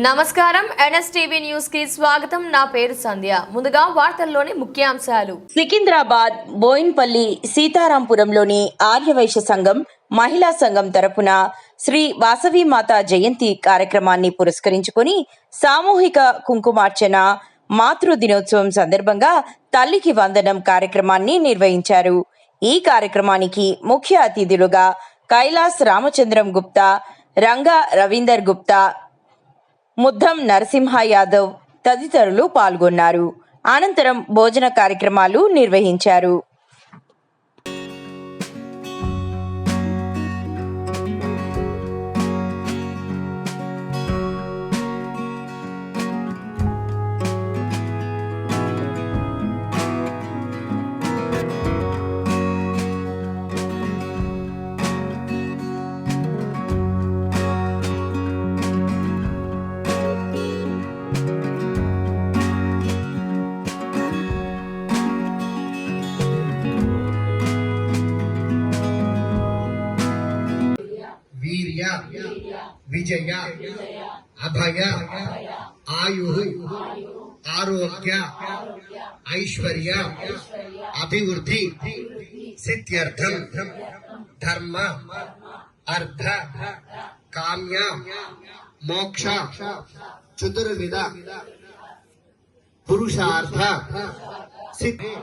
నమస్కారం NSTV news కి స్వాగతం. నా పేరు సంధ్య. ముందుగా వార్తల్లోని ముఖ్యాంశాలు. సికింద్రాబాద్ బోయిన్పల్లి సీతారాంపురంలోని ఆర్యవైశ్య సంఘం మహిళా సంఘం తరపున శ్రీ వాసవీమాత జయంతి కార్యక్రమాన్ని పురస్కరించుకొని సామూహిక కుంకుమార్చన మాతృ దినోత్సవం సందర్భంగా తల్లికి వందనం కార్యక్రమాన్ని నిర్వహించారు. ఈ కార్యక్రమానికి ముఖ్య అతిథులుగా కైలాస్ రామచంద్రం గుప్తా, రంగా రవీందర్ గుప్తా, ముద్దం నరసింహ యాదవ్ తదితరులు పాల్గొన్నారు. అనంతరం భోజన కార్యక్రమాలు నిర్వహించారు. वीर्य विजय अभय आयु आरोग्य ऐश्वर्य अभिवृद्धि सिद्ध्यर्थम धर्म अर्थ काम्य मोक्ष चतुर्विध पुरुषार्थ सिद्धि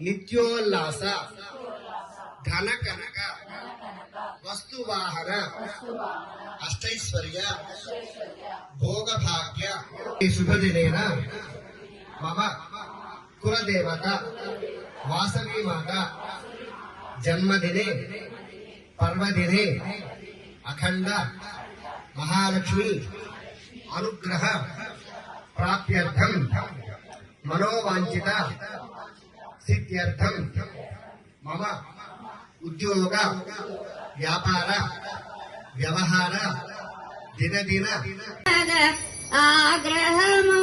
नित्योल्लास धन कनक वस्तुवाहन अष्टैश्वर्य भोगभाग्य शुभदिनेन मम कुलदेवता वासवीमाता जन्मदिने पर्वदिने अखंड महालक्ष्मी अनुग्रह प्राप्त्यर्थं मनोवांछित सिद्ध्यर्थं मम उद्योग व्यापार व्यवहार दिन दिन आग्रहमोनन्दितिवे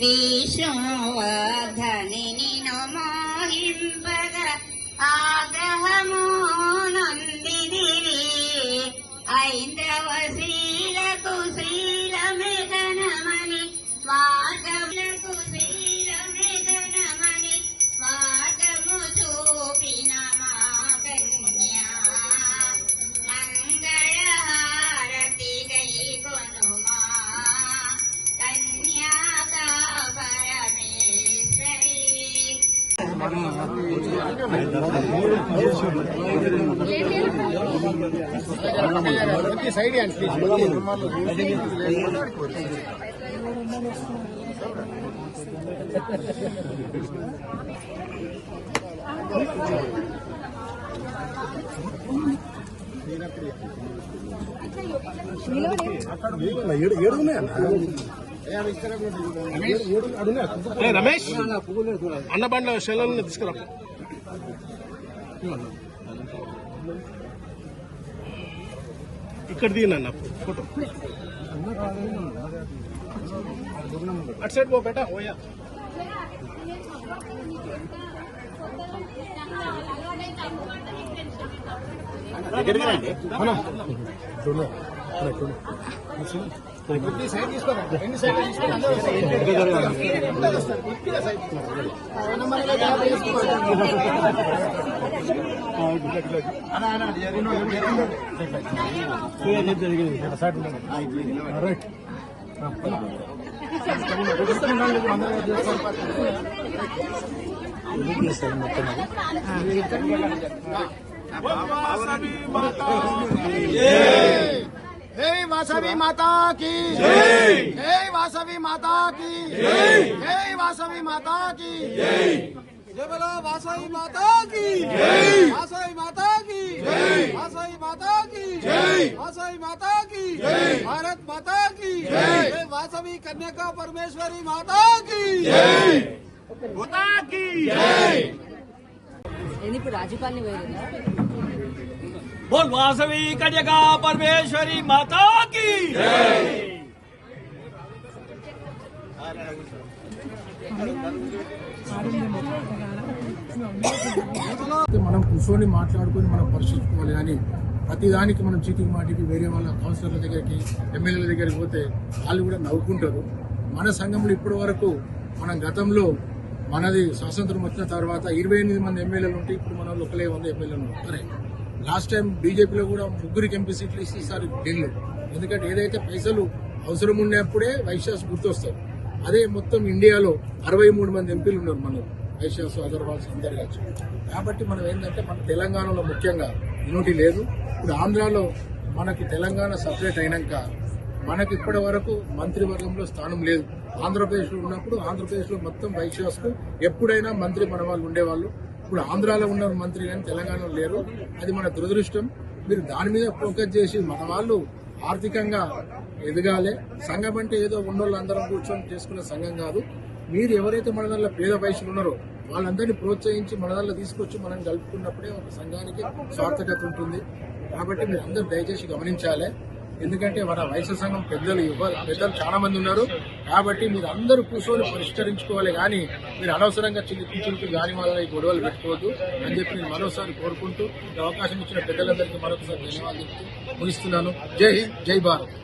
विष्णुवर्धनिनि नमोहिंपग आग्रहमोनन्दितिवे ऐन्दवशीलकु श्रीलमेघनमणि वाटवलकु श्रीलमेघनमणि वाटमु चूपिन मा कन्या मंगलहारति गैकोनुमा कन्याका परमेश्वरी రమేష్ అన్న బండ్ల శైలను తీసుకురా. ఇక్కడ దిగిన ఫోటో అటు సైడ్ పో బేటా ఓయా. సైడ్ తీసుకోరా, రెండు సైడ్ जय वासवी माता की जय, जय वासवी माता की जय, जय वासवी माता की जय, जय बोलो वासवी माता की जय, वासवी माता की जय, वासवी माता की जय, वासवी माता की जय, भारत माता की जय, जय वासवी कन्या परमेश्वरी माता की जय, माता की जय. बोल वासवी कन्या परमेश्वरी माता की जय. మనం కూర్చొని మాట్లాడుకొని మనం పరిశీలించుకోవాలి కానీ ప్రతిదానికి మనం చీటికి మాటికి వేరే వాళ్ళ కౌన్సిలర్ల దగ్గరికి ఎమ్మెల్యేల దగ్గరికి పోతే వాళ్ళు కూడా నవ్వుకుంటారు. మన సంఘంలో ఇప్పటి వరకు మనం గతంలో మనది స్వాతంత్రం వచ్చిన తర్వాత 28 మంది ఎమ్మెల్యేలు ఉంటే ఇప్పుడు మన ఒకలే 100 ఎమ్మెల్యేలు ఉంటారు. లాస్ట్ టైం బీజేపీలో కూడా 3 ఎంపీ సీట్లు ఇస్తే ఈసారి ఢిల్లీ. ఎందుకంటే ఏదైతే పైసలు అవసరం ఉన్నప్పుడే వైశ్యాస్ గుర్తొస్తారు. అదే మొత్తం ఇండియాలో 63 మంది ఎంపీలు ఉన్నారు మన వైశ్యాస్ అగర్వాల్స్ అందరు కలిసి. కాబట్టి మనం ఏంటంటే మన తెలంగాణలో ముఖ్యంగా యూనిటీ లేదు. ఇప్పుడు ఆంధ్రాలో మనకి తెలంగాణ సపరేట్ అయినాక మనకి ఇప్పటి వరకు మంత్రివర్గంలో స్థానం లేదు. ఆంధ్రప్రదేశ్లో ఉన్నప్పుడు ఆంధ్రప్రదేశ్లో మొత్తం వైశ్యాస్కు ఎప్పుడైనా మంత్రి మన వాళ్ళు ఉండేవాళ్ళు. ఇప్పుడు ఆంధ్రాలో ఉన్న మంత్రి కానీ తెలంగాణలో లేరు. అది మన దురదృష్టం. మీరు దాని మీద ఫోకస్ చేసి మన వాళ్ళు ఆర్థికంగా ఎదగాలి. సంఘం అంటే ఏదో ఉన్నోళ్ళందరం కూర్చొని చేసుకునే సంఘం కాదు. మీరు ఎవరైతే మన దాంట్లో పేద వయసులు ఉన్నారో వాళ్ళందరినీ ప్రోత్సహించి మన దాంట్లో తీసుకొచ్చి మనం కలుపుకున్నప్పుడే ఒక సంఘానికి సార్థకత ఉంటుంది. కాబట్టి మీరు అందరూ దయచేసి గమనించాలి. ఎందుకంటే మన వైశ్య సంఘం పెద్దలు చాలా మంది ఉన్నారు. కాబట్టి మీరు అందరూ కూర్చొని పరిష్కరించుకోవాలి. కానీ మీరు అనవసరంగా చిలుకు గాని వాళ్ళ గొడవలు పెట్టుకోవద్దు అని చెప్పి నేను మరోసారి కోరుకుంటూ అవకాశం ఇచ్చిన పెద్దలందరికీ మరొకసారి ధన్యవాదాలు చెప్తూ ముగిస్తున్నాను. జై హింద్, జై భారత్.